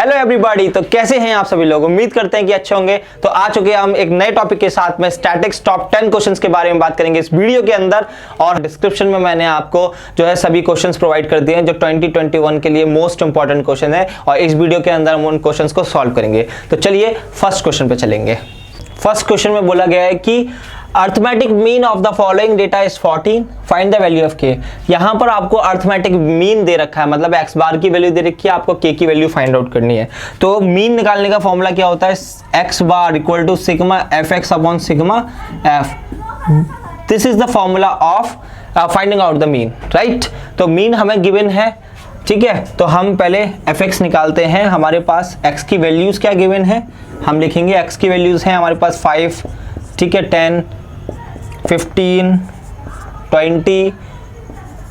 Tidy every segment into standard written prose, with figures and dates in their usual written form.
Hello everybody, तो कैसे हैं आप सभी लोग। उम्मीद करते हैं कि अच्छे होंगे। तो आ चुके हैं हम एक नए टॉपिक के साथ में स्टैटिक्स टॉप 10 क्वेश्चंस के बारे में बात करेंगे इस वीडियो के अंदर। और डिस्क्रिप्शन में मैंने आपको जो है सभी क्वेश्चंस प्रोवाइड कर दिए हैं जो 2021 के लिए मोस्ट इंपॉर्टेंट क्वेश्चन है, और इस वीडियो के अंदर हम उन क्वेश्चंस को सॉल्व करेंगे। तो चलिए फर्स्ट क्वेश्चन पे चलेंगे। फर्स्ट क्वेश्चन में बोला गया है कि arithmetic mean of the following data is 14, find the value of के। यहां पर आपको अर्थमेटिक मीन दे रखा है, मतलब एक्स बार की वैल्यू दे रखी है, आपको के की वैल्यू फाइंड आउट करनी है। तो मीन निकालने का फॉर्मूला क्या होता है, x bar equal to sigma f x upon sigma f. This is the formula of finding out the mean, right. तो मीन हमें गिवन है, ठीक है। तो हम पहले एफ एक्स निकालते हैं। हमारे पास एक्स की वैल्यूज क्या गिवन है, हम लिखेंगे एक्स की वैल्यूज हैं हमारे पास 5, ठीक है, 10, 15, 20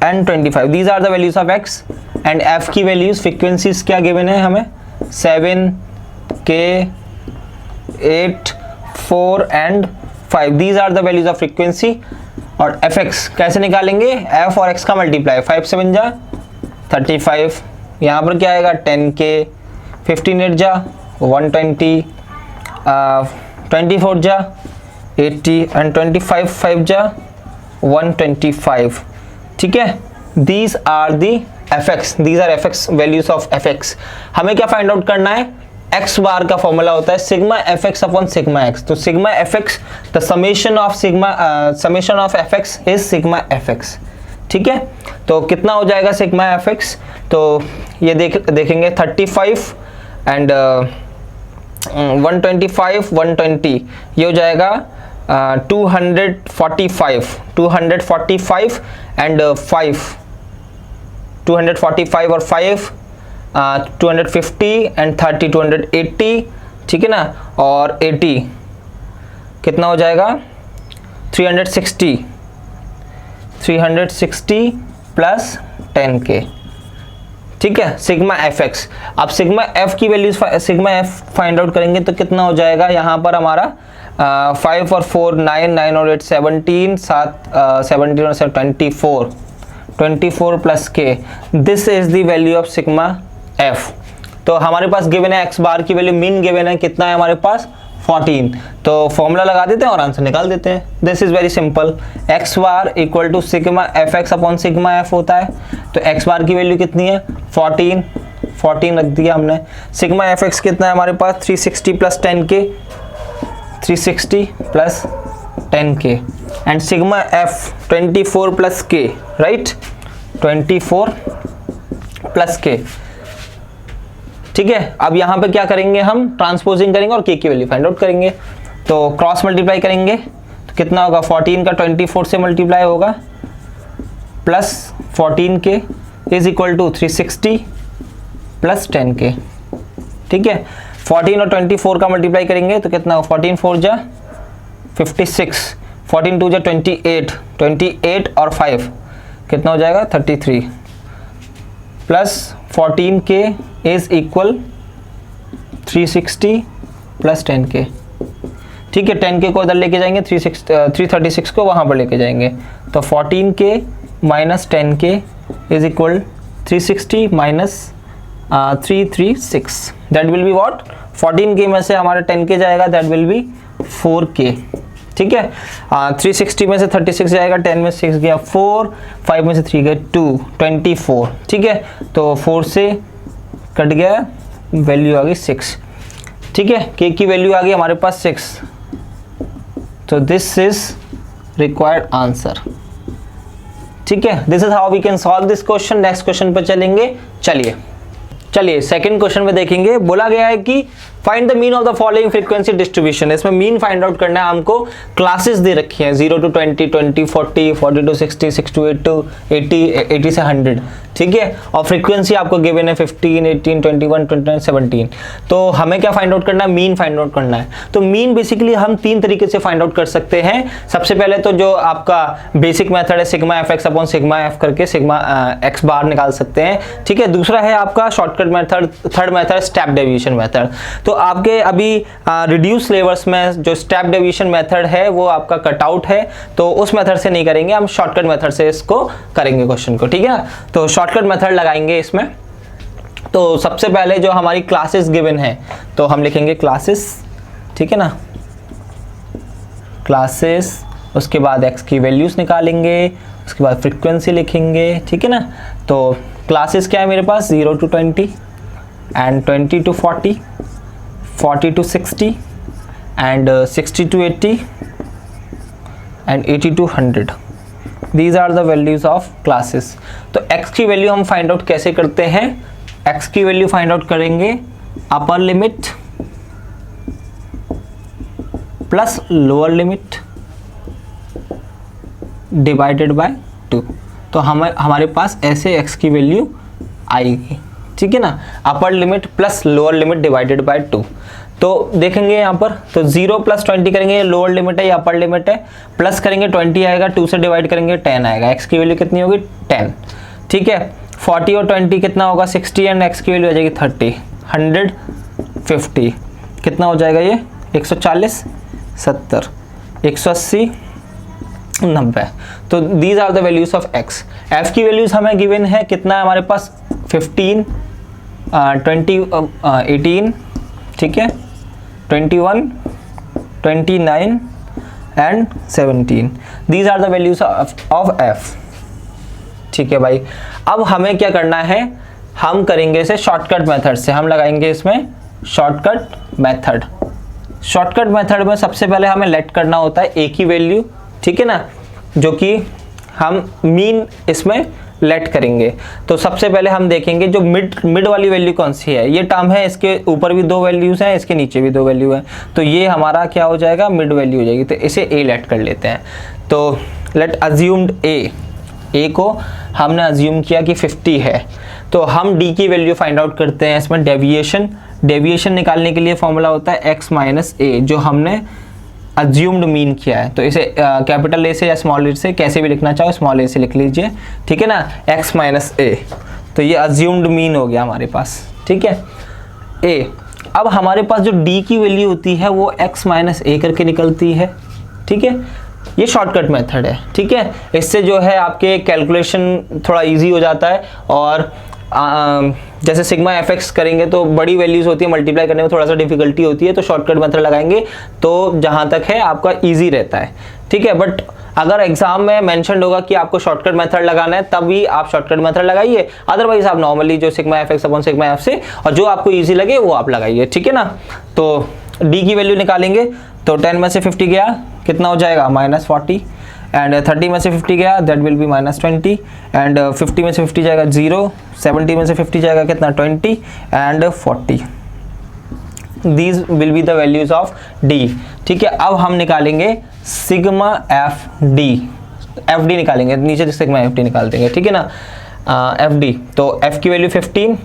and 25. These are the values of x. and f की वैल्यूज फ्रीक्वेंसीज क्या गिवन है हमें, 7, k, 8, 4 and 5. These are the values of frequency. और fx कैसे निकालेंगे, f और x का मल्टीप्लाई, 5 7 जा 35, यहाँ पर क्या आएगा 10k, 15 8 जा 120, 24 जा 80 and 25 5 जा 125, ठीक है। These are the fx, these are fx values of fx. हमें क्या फाइंड आउट करना है, x बार का फॉर्मूला होता है sigma fx upon sigma x। तो sigma fx, the summation of fx is sigma fx, ठीक है। तो कितना हो जाएगा सिग्मा fx, तो ये देखेंगे 35 एंड 125 120, ये हो जाएगा 245 एंड 5, 245 और 5 250 एंड 30 280, ठीक है ना। और 80 कितना हो जाएगा 360 प्लस 10k, ठीक है, सिग्मा एफ एक्स। अब सिग्मा एफ की values sigma F find out करेंगे तो कितना हो जाएगा, यहाँ पर हमारा 5 और 4 9, 9 और 8 17, 17 और 7 24 प्लस के। This is the value of sigma F. तो हमारे पास गिवन है एक्स बार की वैल्यू, मीन गिवन है कितना है हमारे पास 14। तो फॉर्मूला लगा देते हैं और आंसर निकाल देते हैं। This is very simple, x bar equal to sigma f x upon sigma f होता है। तो एक्स बार की वैल्यू कितनी है 14 रख दिया हमने। सिग्मा एफ एक्स कितना है हमारे पास 360 plus 10k, 360 plus 10k and sigma F 24 plus k, right, 24 plus k, ठीक है। अब यहाँ पे क्या करेंगे, हम ट्रांसपोजिंग करेंगे और k की वैल्यू फाइंड आउट करेंगे। तो क्रॉस मल्टीप्लाई करेंगे तो कितना होगा, 14 का 24 से मल्टीप्लाई होगा plus 14k is equal to 360 plus 10k, ठीक है। 14 और 24 का मल्टीप्लाई करेंगे तो कितना होगा, 14 4 जा 56, 14 2 जा 28 और 5 कितना हो जाएगा 33 plus 14k is equal 360 plus 10k, ठीक है। 10k को इधर लेके जाएंगे, 336 को वहां पर लेके जाएंगे। तो 14k minus 10k is equal 360 minus 336, that will be what, 14k में से हमारा 10k जाएगा, दैट विल बी 4k, ठीक है। 360 में से 36 जाएगा, 10 में से 6 गया 4, 5 में से 3 गया 2, 24, ठीक है। तो 4 से कट गया, वैल्यू आ गई 6, ठीक है। k की वैल्यू आ गई हमारे पास 6। तो दिस इज रिक्वायर्ड आंसर, ठीक है। This is how we can solve this question. Next question पे चलेंगे। चलिए सेकंड क्वेश्चन में देखेंगे। बोला गया है कि find the mean of the following frequency distribution. इसमें मीन फाइंड आउट करना है हमको। क्लासेस दे रखी हैं 0 to 20, 20 40, 40 to 60, 60 to 80, 80 से 100, ठीक है। और फ्रीक्वेंसी आपको गिवन है 15, 18, 21, 29, 17। तो हमें क्या फाइंड आउट करना है, मीन फाइंड आउट करना है। तो मीन बेसिकली हम 3 तरीके से फाइंड आउट कर सकते हैं। सबसे पहले तो जो आपका बेसिक मेथड है sigma f x upon sigma F करके सिग्मा एक्स बार निकाल सकते हैं, ठीक है। दूसरा है आपका shortcut method, third method step deviation method. तो आपके अभी रिड्यूस लेवल्स में जो स्टेप डेविएशन मेथड है वो आपका कटआउट है, तो उस मेथड से नहीं करेंगे, हम शॉर्टकट मेथड से इसको करेंगे क्वेश्चन को, ठीक है। तो शॉर्टकट मेथड लगाएंगे इसमें। तो सबसे पहले जो हमारी क्लासेस गिवन है तो हम लिखेंगे क्लासेस, ठीक है ना, क्लासेस, उसके बाद x की वैल्यूज़ निकालेंगे, उसके बाद फ्रीक्वेंसी लिखेंगे, ठीक है ना। तो क्लासेस क्या है मेरे पास 0 to 20 and 20 to 40, 40 to 60 and 60 to 80 and 80 to 100। These are the values of classes। तो x की वैल्यू हम फाइंड आउट कैसे करते हैं, x की वैल्यू फाइंड आउट करेंगे upper limit plus lower limit divided by 2। तो हमारे पास ऐसे x की वैल्यू आएगी, ठीक है ना, upper limit plus lower limit divided by 2। तो देखेंगे यहाँ पर, तो 0 + 20 करेंगे, ये लोअर लिमिट है, ये अपर लिमिट है, प्लस करेंगे 20 आएगा, 2 से डिवाइड करेंगे 10 आएगा, x की वैल्यू कितनी होगी 10, ठीक है। 40 और 20 कितना होगा 60 एंड x की वैल्यू आ जाएगी 30, 150 कितना हो जाएगा ये 140, 70, 180, 90। तो these are the values of x। f की वैल्यूज हमें गिवन है, कितना है हमारे पास 15, 20, 18, ठीक है, 21, 29 and 17। These are the values of f, ठीक है भाई। अब हमें क्या करना है, हम करेंगे इसे शॉर्टकट मेथड से, हम लगाएंगे इसमें शॉर्टकट मेथड। शॉर्टकट मेथड में सबसे पहले हमें लेट करना होता है a की वैल्यू, ठीक है ना, जो कि हम मीन इसमें लेट करेंगे। तो सबसे पहले हम देखेंगे जो मिड वाली वैल्यू कौन सी है, ये टर्म है, इसके ऊपर भी 2 वैल्यूज हैं, इसके नीचे भी 2 वैल्यू है, तो ये हमारा क्या हो जाएगा मिड वैल्यू हो जाएगी, तो इसे a लेट कर लेते हैं। तो लेट अज्यूम्ड a को हमने अज्यूम किया कि 50 है, तो हम d की वैल्यू फाइंड आउट करते हैं। इसमें डेविएशन निकालने के लिए फॉर्मूला होता है x - a, जो हमने अज्यूम्ड मीन किया है। तो इसे कैपिटल ए से या स्मॉल ए से कैसे भी लिखना चाहो, स्मॉल ए से लिख लीजिए, ठीक है ना, x - a। तो ये अज्यूम्ड मीन हो गया हमारे पास, ठीक है a। अब हमारे पास जो d की वैल्यू होती है वो x - a करके निकलती है, ठीक है। ये शॉर्टकट मेथड है, ठीक है। इससे जो है आपके कैलकुलेशन थोड़ा इजी हो जाता है, और जैसे सिग्मा fx करेंगे तो बड़ी वैल्यूज होती है, मल्टीप्लाई करने में थोड़ा सा डिफिकल्टी होती है, तो शॉर्टकट मेथड लगाएंगे तो जहां तक है आपका इजी रहता है, ठीक है। बट अगर एग्जाम में मेंशन होगा कि आपको शॉर्टकट मेथड लगाना है, तभी आप शॉर्टकट मेथड लगाइए, अदरवाइज आप नॉर्मली जो sigma fx upon sigma f से, और जो आपको इजी लगे वो आप लगाइए, ठीक है ना। तो d की वैल्यू निकालेंगे, तो 10 में से 50 गया कितना हो जाएगा -40, एंड 30 में से 50 गया दैट विल बी -20, एंड 50 में से 50 जाएगा 0, 70 में से 50 जाएगा कितना 20 and 40। These will be the values of d, ठीक है। अब हम निकालेंगे सिग्मा fd निकालेंगे, नीचे सिग्मा fd निकाल देंगे, ठीक है ना, fd। तो f की वैल्यू 15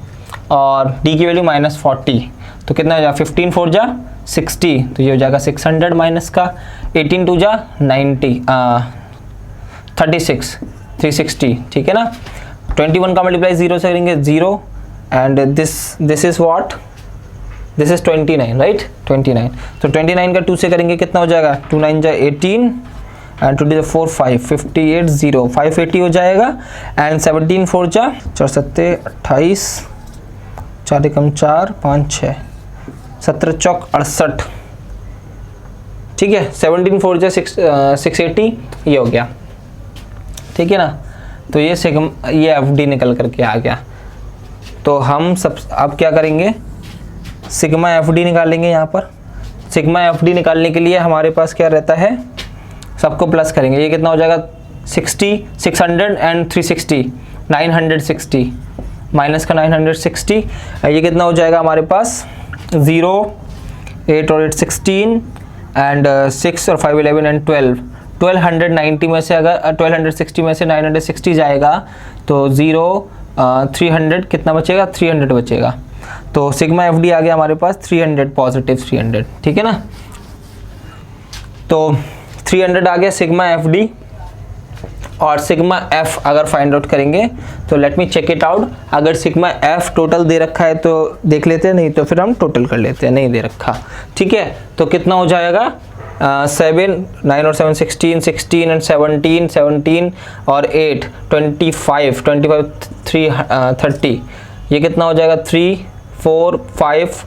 और d की वैल्यू -40, तो कितना हो जाएगा 15 4 जा 60, तो ये हो जाएगा 600 माइनस का 18 2 जा 90, 36 360, ठीक है ना। 21 का मल्टीप्लाई 0 से करेंगे 0, and this is what, this is 29, right 29। तो 29 का 2 से करेंगे कितना हो जाएगा 2 9 जा 18 एंड 2 जा 4 5 58 0 580 हो जाएगा, एंड 17 4 जा 4 7 28 4 एकम 4 5 6 17 चौक 68, ठीक है। 17 4 जा 680 ये हो गया, ठीक है ना। तो ये fd निकल करके आ गया। तो हम सब अब क्या करेंगे, सिग्मा fd निकालेंगे। यहाँ पर सिग्मा fd निकालने के लिए हमारे पास क्या रहता है, सबको प्लस करेंगे, ये कितना हो जाएगा 60 600 एंड 360 960 माइनस का 960, ये कितना हो जाएगा हमारे पास 0 8 और 8 16 एंड 6 और 5 11 एंड 1290 में से अगर 1260 में से 960 जाएगा तो 0 300 कितना बचेगा 300 बचेगा। तो सिग्मा fd आ गया हमारे पास 300 पॉजिटिव 300, ठीक है ना। तो 300 आ गया सिग्मा fd, और सिग्मा f अगर फाइंड आउट करेंगे तो let me check it out. अगर सिग्मा f टोटल दे रखा है तो देख लेते हैं, नहीं तो फिर हम टोटल कर लेते हैं, नहीं दे रखा, ठीक है। तो कितना हो जाएगा 7 9 और 7 16 16 एंड 17 17 और 8 25 3 30, ये कितना हो जाएगा 3 4 5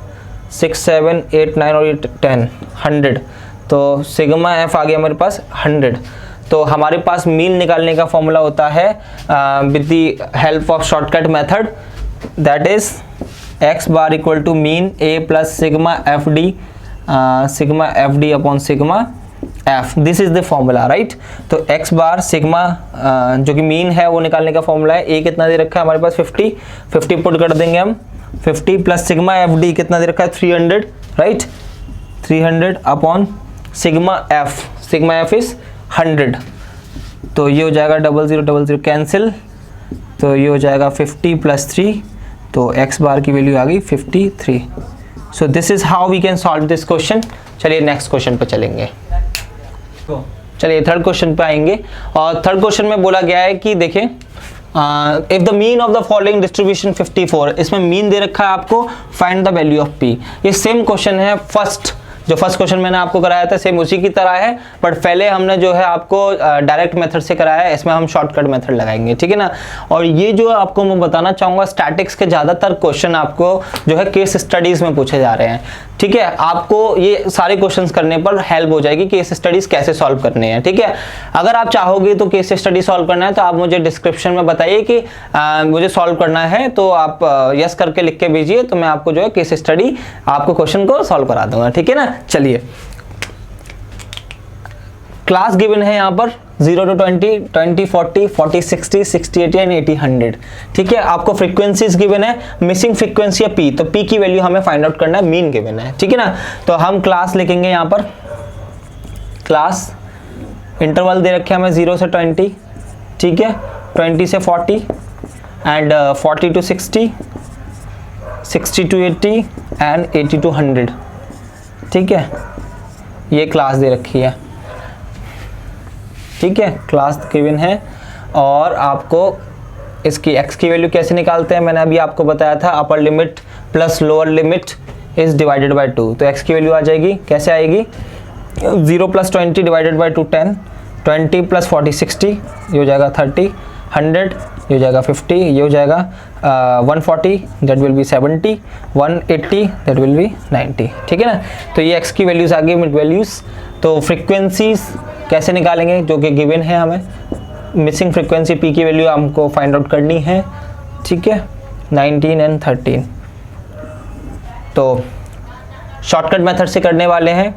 6 7 8 9 और ये 10 100। तो सिग्मा एफ आ गया मेरे पास 100। तो हमारे पास मीन निकालने का फॉर्मूला होता है with the help of shortcut method, that is x bar equal to mean a plus sigma f d upon sigma f. This is the formula, right. तो एक्स बार सिग्मा जो कि mean है वो निकालने का formula है। ए कितना दे रखा है हमारे पास 50 पुट कर देंगे हम, 50 प्लस सिग्मा एफ डी कितना दे रखा है 300, right. 300 upon sigma f is 100। तो ये हो जाएगा 0000 कैंसिल, तो ये हो जाएगा 50 प्लस 3, तो एक्स बार की वैल्यू आ गई 53। So this is how we can solve this question. चलिए नेक्स्ट क्वेश्चन पे चलेंगे। चलिए थर्ड क्वेश्चन पे आएंगे, और थर्ड क्वेश्चन में बोला गया है कि देखें if the mean of the following distribution 54, इसमें मीन दे रखा है आपको, find the value of P. ये सेम क्वेश्चन है जो फर्स्ट क्वेश्चन मैंने आपको कराया था, सेम उसी की तरह है, बट पहले हमने जो है आपको डायरेक्ट मेथड से कराया है, इसमें हम शॉर्टकट मेथड लगाएंगे, ठीक है ना। और ये जो आपको मैं बताना चाहूँगा, स्टैटिक्स के ज़्यादातर क्वेश्चन आपको जो है केस स्टडीज़ में पूछे जा रहे हैं, ठीक है। आपको ये सारे क्वेश्चंस करने पर हेल्प हो जाएगी केस स्टडीज़ कैसे सॉल्व करने हैं, ठीक है। अगर आप चाहोगे तो केस स्टडी सॉल्व करना है तो आप मुझे डिस्क्रिप्शन में बताइए कि मुझे सॉल्व करना है, तो आप यस करके लिख के भेजिए, तो मैं आपको जो है केस स्टडी आपको क्वेश्चन को सॉल्व करा दूंगा, ठीक है ना। चलिए, क्लास गिवन है यहाँ पर 0 to 20, 20, 40, 40, 60, 60, 80 एंड 80, 100, ठीक है। आपको फ्रीक्वेंसीज गिवन है, मिसिंग फ्रीक्वेंसी है पी, तो पी की वैल्यू हमें फाइंड आउट करना है, मीन गिवन है, ठीक है ना। तो हम क्लास लिखेंगे यहाँ पर, क्लास इंटरवल दे रखे हमें 0 से 20, ठीक है, 20 से 40 and 40 to 60, 60 to 80 and 80 to 100, ठीक है। ये क्लास दे रखी है, ठीक है, क्लास गिवन है। और आपको इसकी x की वैल्यू कैसे निकालते हैं, मैंने अभी आपको बताया था, upper limit plus lower limit is divided by 2। तो x की वैल्यू आ जाएगी, कैसे आएगी, 0 प्लस 20 डिवाइडेड बाय 2 10, 20 प्लस 40 60, ये हो जाएगा 30, 100 ये हो जाएगा 50, ये हो जाएगा 140 that will B 70, 180 that will B 90, ठीक है ना। तो ये x की वैल्यूज आ गई, मिड वैल्यूज। तो फ्रीक्वेंसीज कैसे निकालेंगे, जो कि गिवन है हमें, मिसिंग फ्रीक्वेंसी p की वैल्यू हमको फाइंड आउट करनी है, ठीक है, 19 एंड 13। तो शॉर्टकट मेथड से करने वाले हैं,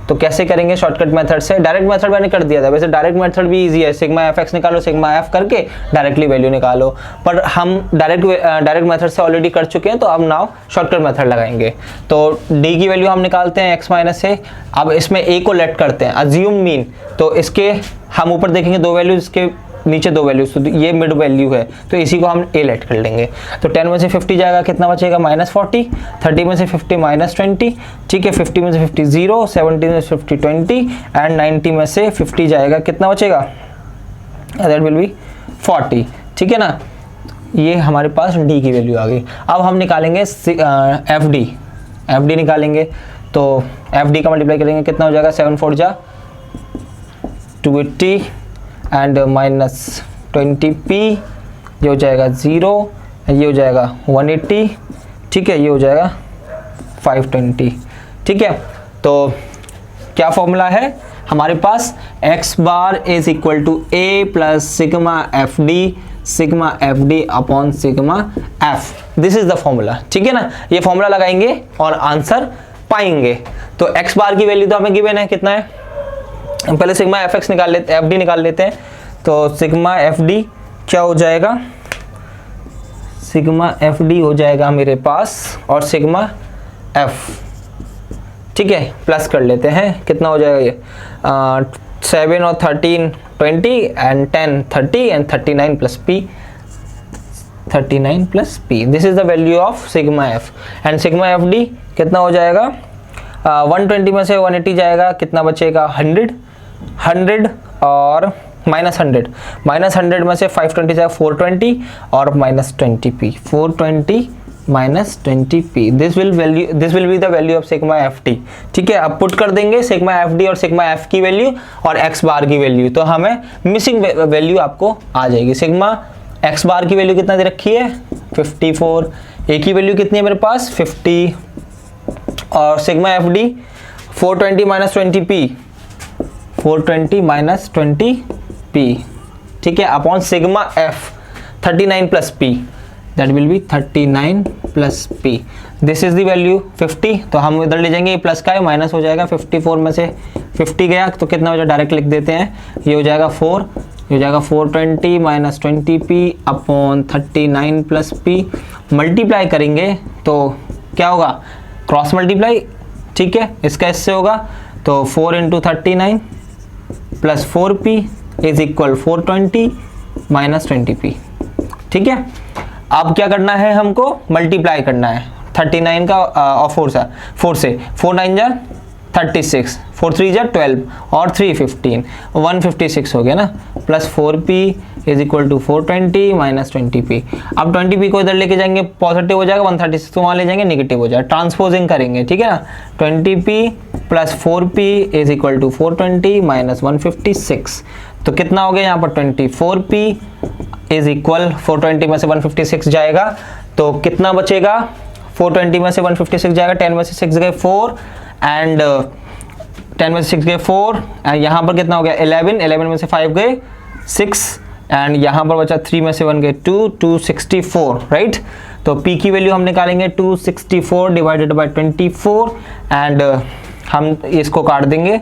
तो कैसे करेंगे शॉर्टकट मेथड से, डायरेक्ट मेथड मैंने कर दिया था, वैसे डायरेक्ट मेथड भी इजी है, सिग्मा एफ एक्स निकालो, सिग्मा एफ करके डायरेक्टली वैल्यू निकालो, पर हम डायरेक्ट मेथड से ऑलरेडी कर चुके हैं, तो अब नाउ शॉर्टकट मेथड लगाएंगे। तो डी की वैल्यू हम निकालते हैं एक्स माइनस ए। अब इसमें ए को लेट करते हैं, अज्यूम मीन, तो इसके हम ऊपर देखेंगे 2 वैल्यूज, इसके नीचे 2 वैल्यूज, तो ये मिड वैल्यू है, तो इसी को हम ए लेट कर लेंगे। तो 10 में से 50 जाएगा, कितना बचेगा -40, 30 में से 50 -20, ठीक है, 50 में से 50 0, 70 में से 50 20 एंड 90 में से 50 जाएगा, कितना बचेगा, दैट विल बी 40, ठीक है ना। ये हमारे पास डी की वैल्यू आ गई। अब हम निकालेंगे एफ डी निकालेंगे, तो एफ डी का मल्टीप्लाई करेंगे, कितना हो जाएगा, 7 4 जा 280 एंड -20p, ये हो जाएगा 0, ये हो जाएगा 180, ठीक है, ये हो जाएगा 520, ठीक है। तो क्या फॉर्मूला है हमारे पास, x bar is equal to a plus sigma f d upon sigma f. This is the formula, ठीक है ना। ये फॉर्मूला लगाएंगे और आंसर पाएंगे। तो x बार की वैल्यू तो हमें गिवन है, कितना है, हम पहले सिग्मा एफ एक्स निकाल लेते हैं, एफ डी निकाल लेते हैं। तो सिग्मा एफ डी क्या हो जाएगा, सिग्मा एफ डी हो जाएगा मेरे पास, और सिग्मा एफ, ठीक है, प्लस कर लेते हैं, कितना हो जाएगा ये 7 और 13 20 and 10 30 and 39 plus P, 39 plus P. This is the value of sigma F and sigma f D कितना हो जाएगा, 120 में से 180 जाएगा, कितना बचेगा 100 और -100 में से 520 जाएगा 420 और -20p, 420 -20p। This will be the value of sigma F T, ठीक है। अब पुट कर देंगे सिग्मा एफ डी और सिग्मा एफ की वैल्यू और एक्स बार की वैल्यू, तो हमें मिसिंग वैल्यू आपको आ जाएगी। सिग्मा एक्स बार की वैल्यू कितना दे रखी है 54, ए की वैल्यू कितनी है मेरे पास 50, और sigma f D 420 minus 20p, 420 minus 20p, ठीक है, upon sigma F 39 plus p, that will B 39 plus p, this is the value 50। तो हम इधर ले जाएंगे, ये प्लस का है माइनस हो जाएगा, 54 में से 50 गया तो कितना हो जाएगा, डायरेक्ट लिख देते हैं, ये हो जाएगा 4, ये हो जाएगा 420 minus 20p upon 39 plus p, multiply करेंगे तो क्या होगा, क्रॉस मल्टीप्लाई, ठीक है, इसका इससे होगा तो 4 into 39 plus 4p is equal 420 minus 20p, ठीक है। अब क्या करना है, हमको मल्टीप्लाई करना है 39 का और 4 से 4 9 जा 36, 4 3 जा 12 और 3 15, 156 हो गया ना, plus 4p is equal to 420 minus 20p। अब 20p को इधर लेके जाएंगे, पॉजिटिव हो जाएगा, 136 को वहाँ ले जाएंगे, नेगेटिव हो जाएगा, ट्रांसपोजिंग करेंगे, ठीक है ना, 20p plus 4p is equal to 420 minus 156, तो कितना हो गया यहाँ पर 24p इज इक्वल 420 में से 156 जाएगा तो कितना बचेगा, 420 में से 156 जाएगा, 10 में से 6 गए 4 एंड 10 में से 6 गए 4 एंड यहाँ पर कितना हो गया 11, 11 में से 5 गए 6 एंड यहाँ पर बचा 3 में से 1 गए 2, 264, राइट। तो p की वैल्यू हम निकालेंगे 264 डिवाइडेड बाय 24 एंड हम इसको काट देंगे,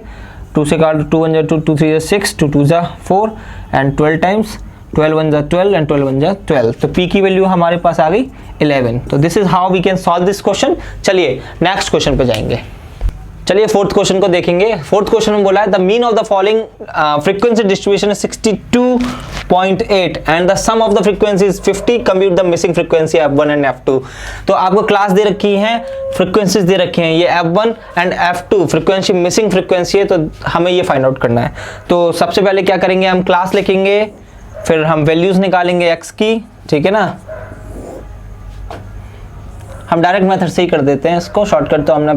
2 से काट, 2 1 जा 2, 2 3 जा 6, 2 2 जा 4 एंड 12 टाइम्स 12 1 जा 12 एंड 12 1 जा 12, तो p की वैल्यू हमारे पास आ गई 11। तो this is how we can solve this question. चलिए नेक्स्ट क्वेश्चन पे जाएंगे। चलिए फोर्थ क्वेश्चन को देखेंगे। फोर्थ क्वेश्चन में बोला है the mean of the following frequency distribution is 62.8 and the sum of the frequency is 50, compute the missing frequency f1 and f2। तो आपको क्लास दे रखी है, फ्रीक्वेंसीज दे रखे हैं, ये f1 and f2 frequency missing frequency है, तो हमें ये फाइंड आउट करना है। तो सबसे पहले क्या करेंगे, हम क्लास लिखेंगे, फिर हम वैल्यूज निकालेंगे x की, ठीक है ना, हम डायरेक्ट मेथड से ही कर देते हैं इसको, शॉर्टकट तो हमने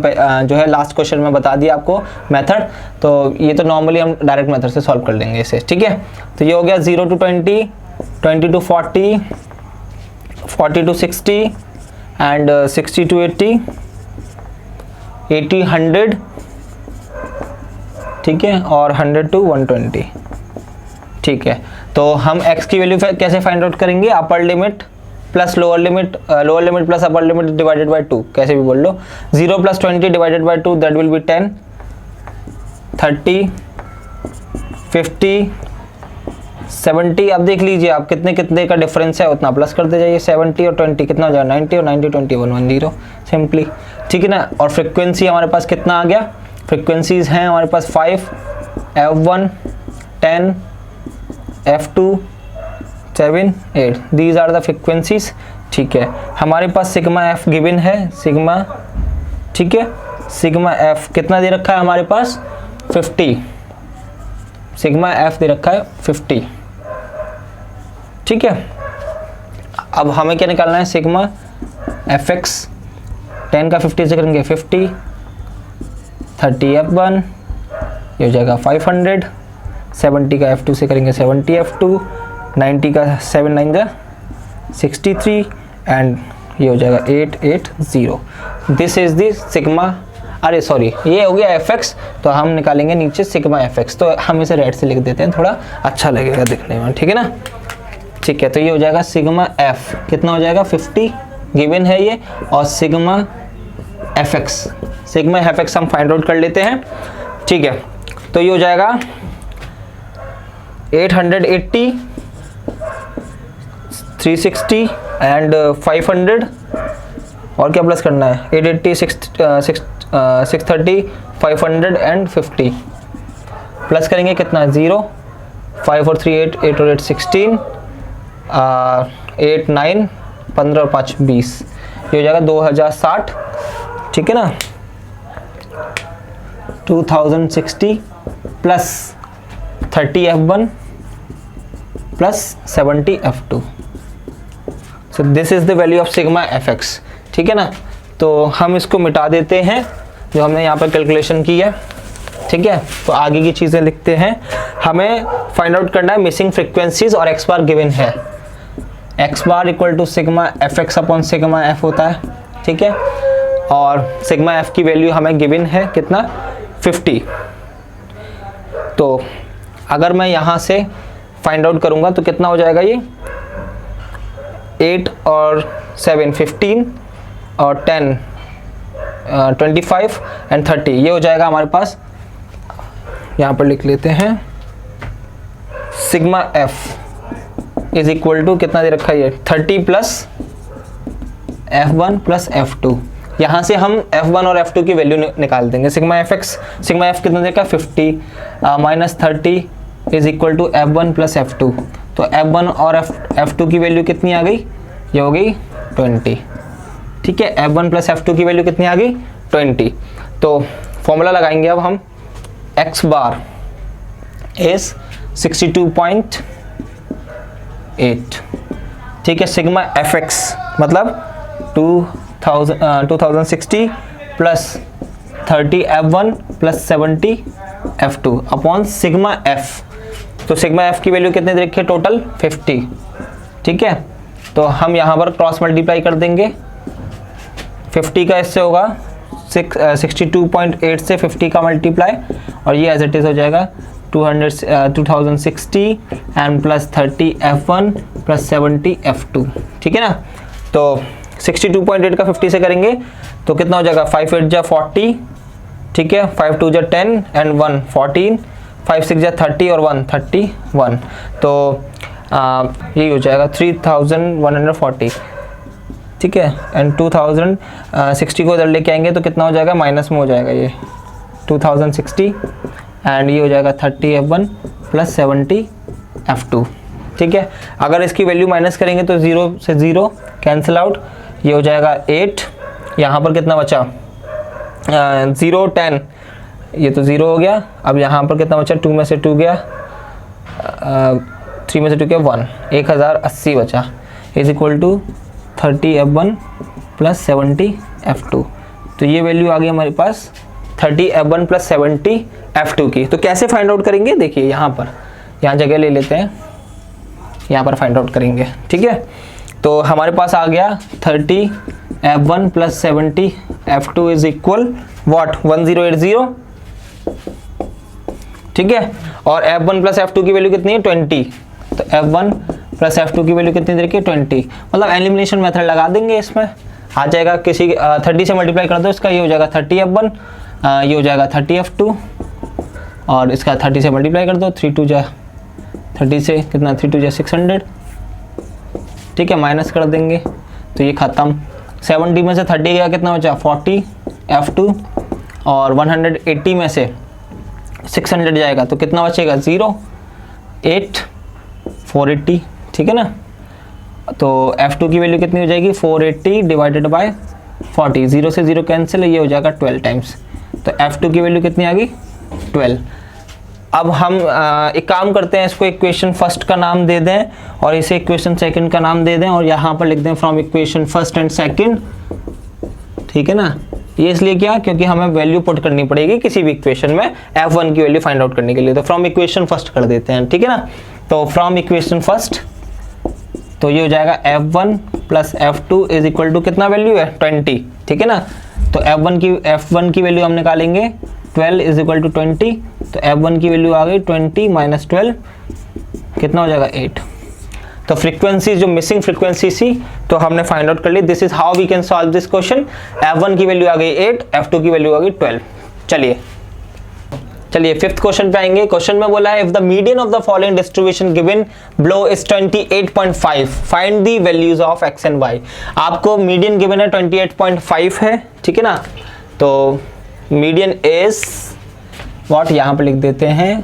जो है लास्ट क्वेश्चन में बता दिया आपको मेथड, तो ये तो नॉर्मली हम डायरेक्ट मेथड से सॉल्व कर लेंगे इसे, ठीक है। तो ये हो गया 0 to 20, 20 to 40, 40 to 60 and 60 to 80, 80 100, ठीक है, और 100 to 120, ठीक है। तो हम x की वैल्यू कैसे फाइंड आउट करेंगे, upper limit plus lower limit plus upper limit divided by 2, कैसे भी बोल लो, 0 plus 20 divided by 2 that will B 10, 30, 50, 70। अब देख लीजिए आप कितने कितने का डिफरेंस है, उतना प्लस करते जाइए, 70 और 20 कितना हो जाएगा 90 और 90 20 110 सिंपली, ठीक है ना। और फ्रीक्वेंसी हमारे पास कितना आ गया, फ्रीक्वेंसीज हैं हमारे पास 5, f1 10, f2 7 8, these are the frequencies, ठीक है। हमारे पास सिग्मा एफ गिवन है, सिग्मा, ठीक है, सिग्मा एफ कितना दे रखा है हमारे पास 50, सिग्मा एफ दे रखा है 50, ठीक है। अब हमें क्या निकालना है, सिग्मा एफ एक्स 10 का 50 से करेंगे 50, 30 f1 ये हो जाएगा 500, 70 का f2 से करेंगे 70 f2, 90 का 7 9 जा 63 एंड ये हो जाएगा 880। दिस इज द सिग्मा, अरे सॉरी ये हो गया fx, तो हम निकालेंगे नीचे सिग्मा fx, तो हम इसे रेड से लिख देते हैं, थोड़ा अच्छा लगेगा दिखने में, ठीक है ना, ठीक है। तो ये हो जाएगा सिग्मा f कितना हो जाएगा 50 गिवन है ये, और सिग्मा fx हम फाइंड आउट कर लेते हैं, ठीक है। तो ये हो जाएगा 880, 360 एंड 500, और क्या प्लस करना है 880, 630, 500 एंड 50, प्लस करेंगे कितना 0, 5 और 3 8, 8 और 8 16, 8 9 15 और 5 20, ये हो जाएगा 2060, ठीक है ना, 2060 plus 30 f1 plus 70 f2, so this is the value of sigma fx, ठीक है ना। तो हम इसको मिटा देते हैं जो हमने यहाँ पर कैलकुलेशन की है, ठीक है। तो आगे की चीज़ें लिखते हैं, हमें फाइंड आउट करना है मिसिंग फ्रीक्वेंसीज और x बार गिवन है, x bar equal to sigma f x upon sigma f होता है, ठीक है। और सिग्मा एफ की वैल्यू हमें गिवन है कितना, 50। तो अगर मैं यहाँ से फाइंड आउट करूँगा तो कितना हो जाएगा ये, 8 और 7 15 और 10 25 एंड 30, ये हो जाएगा हमारे पास। यहाँ पर लिख लेते हैं sigma f is equal to कितना दे रखा है ये, 30 प्लस F1 प्लस F2। यहाँ से हम F1 और F2 की वैल्यू निकाल देंगे। सिग्मा एफ कितना देखा, 50 minus 30 is equal to F1 plus F2। तो F1 और F2 की वैल्यू कितनी आ गई, ये हो गई 20, ठीक है। F1 प्लस F2 की वैल्यू कितनी आ गई, 20। तो फॉर्मूला लगाएंगे अब हम, x बार इज 62.8, ठीक है। सिग्मा एफ एक्स मतलब 2060 plus 30 F1 plus 70 F2 upon sigma F. तो सिग्मा एफ की वैल्यू कितने दे रखी है, टोटल 50, ठीक है। तो हम यहाँ पर क्रॉस मल्टीप्लाई कर देंगे, 50 का इससे होगा 62.8 से 50 का मल्टीप्लाई, और ये एज इट इज हो जाएगा 2060 and plus 30 F1 plus 70 F2, ठीक है ना। तो 62.8 का 50 से करेंगे तो कितना हो जाएगा, 5 8 जा 40, ठीक है, 5 2 जा 10 एंड 1 14, 5 6 जा 30 और 1 31। तो यही हो जाएगा 3140, ठीक है। एंड 2060 को इधर लेके आएंगे तो कितना हो जाएगा, माइनस में हो जाएगा ये 2060 एंड ये हो जाएगा 30 F1 प्लस 70 F2, ठीक है। अगर इसकी वैल्यू माइनस करेंगे तो 0 से 0 कैंसिल आउट, ये हो जाएगा 8, यहाँ पर कितना बचा 0 10, ये तो 0 हो गया। अब यहाँ पर कितना बचा, 2 में से 2 गया, 3 में से 2 गया 1, 1080 बचा, is equal to 30 F1 plus 70 F2। तो ये वैल्यू आ गई हमारे पास 30 F1 प्लस 70 F2 की। तो कैसे फाइंड आउट करेंगे, देखिए यहाँ जगह ले लेते हैं, यहाँ पर फाइंड आउट करेंगे, ठीक है। तो हमारे पास आ गया 30 F1 plus 70 F2 is equal what, 1080, ठीक है। और F1 प्लस F2 की वैल्यू कितनी है, 20। तो F1 प्लस F2 की वैल्यू कितनी देखिए 20, मतलब एलिमिनेशन मेथड लगा देंगे, इसमें आ जाएगा किसी 30 से मल्टीप्लाई कर दो इसका, ये हो जाएगा 30 F1, ये हो जाएगा 30 F2, और इसका 30 से मल्टीप्लाई कर दो, 3 2 जा 30 से कितना, 3 2 जा 600, ठीक है, माइनस कर देंगे तो ये खत्म। 70 में से 30 गया, कितना बचा 40 F2, और 180 में से 600 जाएगा तो कितना बचेगा 0 8 480, ठीक है ना। तो F2 की वैल्यू कितनी हो जाएगी, 480 डिवाइडेड बाय 40, 0 से 0 कैंसिल, ये हो जाएगा 12 टाइम्स। तो F2 की वैल्यू कितनी आ गई, 12। अब हम एक काम करते हैं, इसको इक्वेशन फर्स्ट का नाम दे दें और इसे इक्वेशन सेकंड का नाम दे दें, और यहाँ पर लिख दें from equation first and second, ठीक है ना। ये इसलिए क्या, क्योंकि हमें वैल्यू पुट करनी पड़ेगी किसी भी इक्वेशन में F1 की वैल्यू फाइंड आउट करने के लिए। तो फ्रॉम इक्वेशन फर्स्ट कर देते हैं, ठीक है ना। तो फ्रॉम इक्वेशन फर्स्ट, तो ये हो जाएगा F1 plus F2 is equal to कितना वैल्यू है, 20, ठीक है ना। तो F1 की वैल्यू हम निकालेंगे, 12 इज इक्वल टू 20, तो F1 की वैल्यू आ गई 20 माइनस 12, कितना हो जाएगा 8। तो फ्रीक्वेंसी जो मिसिंग फ्रीक्वेंसी थी तो हमने फाइंड आउट कर ली। This is how we can solve this question. F1 की वैल्यू आ गई 8, F2 की वैल्यू आ गई 12। चलिए फिफ्थ क्वेश्चन पे आएंगे। क्वेश्चन में बोला है if the median of the following distribution given below is 28.5 find the values of x and y। आपको मीडियन गिवन है 28.5 है, ठीक है ना। तो मीडियन इज व्हाट, यहाँ पे लिख देते हैं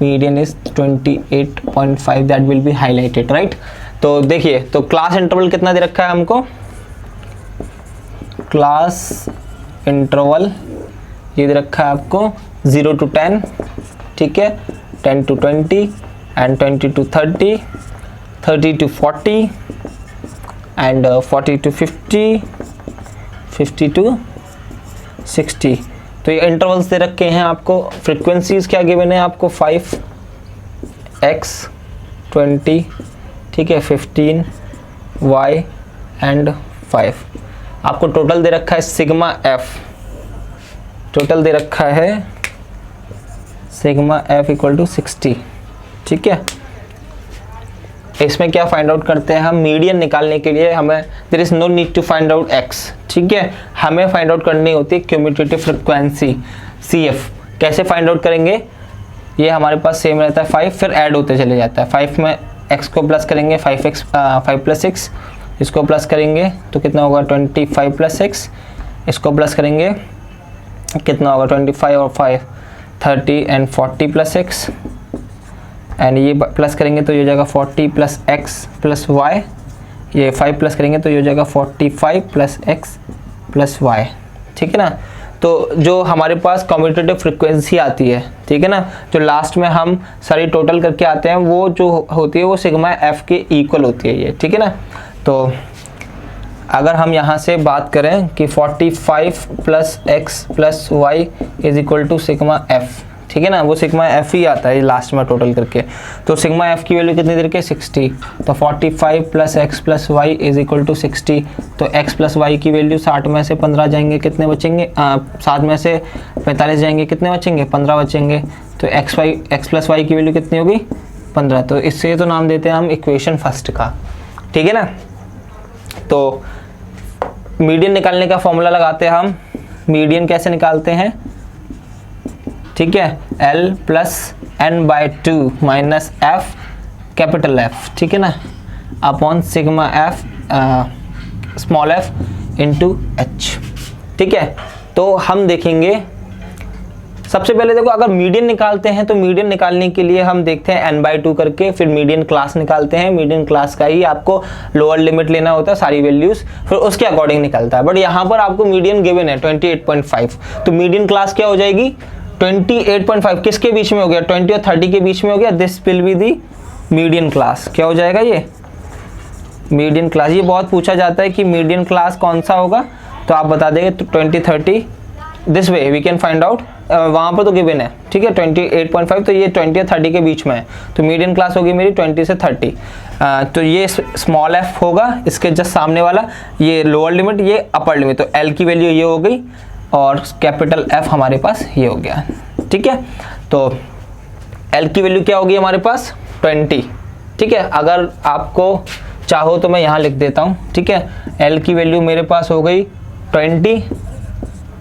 median is 28.5, that will B highlighted, right. तो देखिए, तो क्लास इंटरवल कितना दे रखा है हमको, क्लास इंटरवल ये दे रखा है आपको 0 to 10, ठीक है, 10 to 20 and 20 to 30, 30 to 40 and 40 to 50, 50 to 60। तो ये इंटरवल्स दे रखे हैं आपको। फ्रीक्वेंसीज क्या गिवन है आपको, 5 x 20 ठीक है, 15 y एंड 5। आपको टोटल दे रखा है सिग्मा एफ, टोटल दे रखा है सिग्मा एफ इक्वल टू 60। ठीक है, इसमें क्या फाइंड आउट करते हैं हम, मीडियन निकालने के लिए हमें there is no need to find out x. ठीक है, हमें फाइंड आउट करनी होती है क्यूमुलेटिव फ्रीक्वेंसी CF। कैसे फाइंड आउट करेंगे, ये हमारे पास सेम रहता है 5, फिर ऐड होते चले जाता है। 5 में x को प्लस करेंगे, 5 प्लस 6, इसको प्लस करेंगे तो कितना होगा 25 प्लस 6, इसको प्लस करेंगे कितना होगा 25 और 5 30 एंड 40 प्लस 6, एंड ये प्लस करेंगे तो ये हो जाएगा 40 प्लस x प्लस y, ये 5 प्लस करेंगे तो ये हो जाएगा 45 प्लस x प्लस y। ठीक है ना, तो जो हमारे पास कम्यूटेटिव फ्रीक्वेंसी आती है, ठीक है ना, जो लास्ट में हम सारी टोटल करके आते हैं, वो जो होती है वो सिग्मा एफ के इक्वल होती है ये। ठीक है ना, तो अगर हम यहाँ से बात करें कि 45 plus x plus y is equal to sigma f, ठीक है ना, वो सिग्मा एफ ही आता है लास्ट में टोटल करके। तो सिग्मा एफ की वैल्यू कितनी देर के 60, तो 45 plus x plus y is equal to 60। तो एक्स प्लस वाई की वैल्यू 60 में से 15 जाएंगे, कितने बचेंगे, 7 में से 45 जाएंगे, कितने बचेंगे 15 बचेंगे। तो एक्स प्लस वाई की वैल्यू कितनी होगी 15। तो इससे तो नाम देते हैं हम इक्वेशन फर्स्ट का। ठीक है ना, तो मीडियन निकालने का फॉर्मूला लगाते हैं हम। मीडियन कैसे निकालते हैं, ठीक है, L plus n by 2 minus F capital F, ठीक है ना, upon sigma F small f into h। ठीक है, तो हम देखेंगे सबसे पहले देखो, अगर मीडियन निकालते हैं तो मीडियन निकालने के लिए हम देखते हैं n बाई 2 करके, फिर मीडियन क्लास निकालते हैं। मीडियन क्लास का ही आपको लोअर लिमिट लेना होता है सारी वैल्यूज, फिर उसके अकॉर्डिंग निकलता है। बट यहाँ पर आपको मीडियन गिवन है 28.5, तो मीडियन क्लास क्या हो जाएगी 28.5। किसके बीच में हो गया, 20 और 30 के बीच में हो गया। This will be the median class. क्या हो जाएगा ये मीडियन क्लास। ये बहुत पूछा जाता है कि मीडियन क्लास कौन सा होगा, तो आप बता देंगे 20 30 this way we can find out. वहाँ पर तो गिवन है, ठीक है 28.5, तो ये 20 और 30 के बीच में है, तो मीडियन क्लास होगी मेरी 20 से 30। तो ये स्मॉल एफ होगा, इसके जस्ट सामने वाला ये लोअर लिमिट, ये अपर लिमिट। तो एल की वैल्यू ये हो गई और कैपिटल एफ हमारे पास ये हो गया। ठीक है, तो एल की वैल्यू क्या होगी हमारे पास 20। ठीक है, अगर आपको चाहो तो मैं यहाँ लिख देता हूँ। ठीक है, एल की वैल्यू मेरे पास हो गई 20,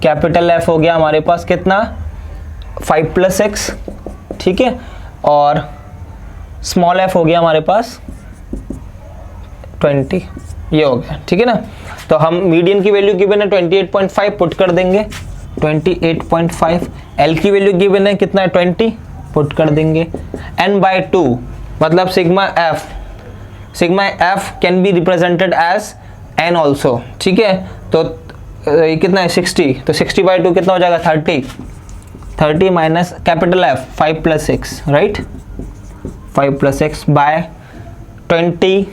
कैपिटल एफ हो गया हमारे पास कितना 5 प्लस एक्स, ठीक है, और स्मॉल एफ हो गया हमारे पास 20, ये हो गया। ठीक है ना, तो हम मीडियन की वैल्यू गिवन है 28.5 पुट कर देंगे 28.5। एल की वैल्यू गिवन है कितना है 20 पुट कर देंगे। n बाई 2 मतलब sigma f can be represented as n also. ठीक है, तो ये कितना है 60, तो 60 बाई 2 कितना हो जाएगा 30 minus capital f 5 plus 6, right, 5 plus 6 by 20,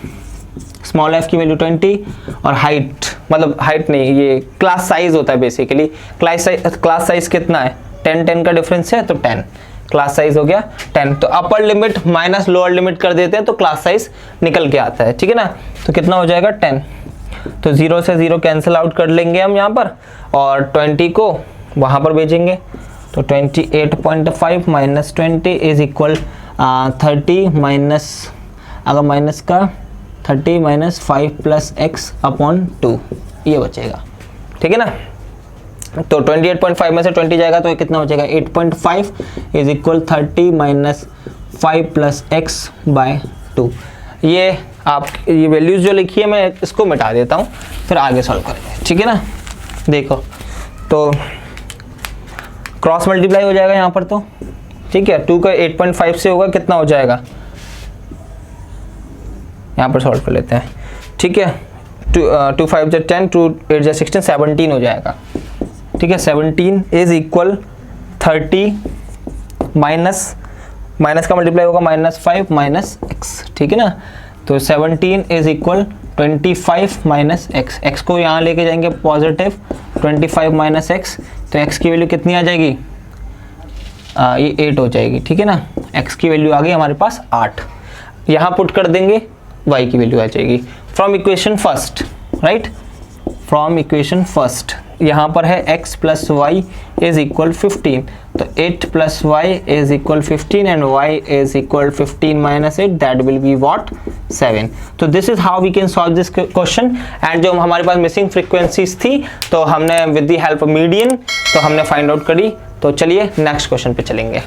small f की वैल्यू 20, और हाइट मतलब हाइट नहीं, ये क्लास साइज होता है बेसिकली। क्लास साइज कितना है 10 का डिफरेंस है, तो 10 क्लास साइज हो गया 10। तो upper limit minus lower limit कर देते हैं तो क्लास साइज निकल के आता है। ठीक है ना, तो कितना हो जाएगा 10। तो 0 से 0 कैंसिल आउट कर लेंगे हम यहाँ पर, और 20 को वहाँ पर भेजेंगे। तो 28.5 माइनस 20 इज इक्वल 30 माइनस, अगर माइनस का 30 माइनस 5 प्लस एक्स अपॉन 2, ये बचेगा। ठीक है ना, तो 28.5 में से 20 जाएगा तो कितना बचेगा 8.5 is equal 30 minus 5 plus x by 2। ये आप ये वैल्यूज जो लिखी है मैं इसको मिटा देता हूँ, फिर आगे सॉल्व करेंगे। ठीक है ना, देखो तो क्रॉस मल्टीप्लाई हो जाएगा यहाँ पर, तो ठीक है 2 का 8.5 से होगा कितना हो जाएगा, यहाँ पर सॉल्व कर लेते हैं। ठीक है, 2 5 जा 10, 2 8 जा 16, 17 हो जाएगा। ठीक है, 17 इज इक्वल 30 माइनस का मल्टीप्लाई होगा -5 माइनस एक्स। ठीक है ना, तो 17 is equal 25 minus x. X को यहाँ लेके जाएंगे पॉजिटिव, 25 माइनस एक्स, तो एक्स की वैल्यू कितनी आ जाएगी, ये 8 हो जाएगी। ठीक है ना, एक्स की वैल्यू आ गई हमारे पास 8। यहाँ पुट कर देंगे y की वैल्यू आ जाएगी from equation first, right, from equation first. यहाँ पर है x plus y is equal 15, तो 8 plus y is equal 15 and y is equal 15 minus 8, that will be what 7। तो this is how we can solve this question. And जो हमारे पास missing frequencies थी तो हमने विद द हेल्प मीडियन तो हमने find out करी। तो चलिए नेक्स्ट क्वेश्चन पे चलेंगे।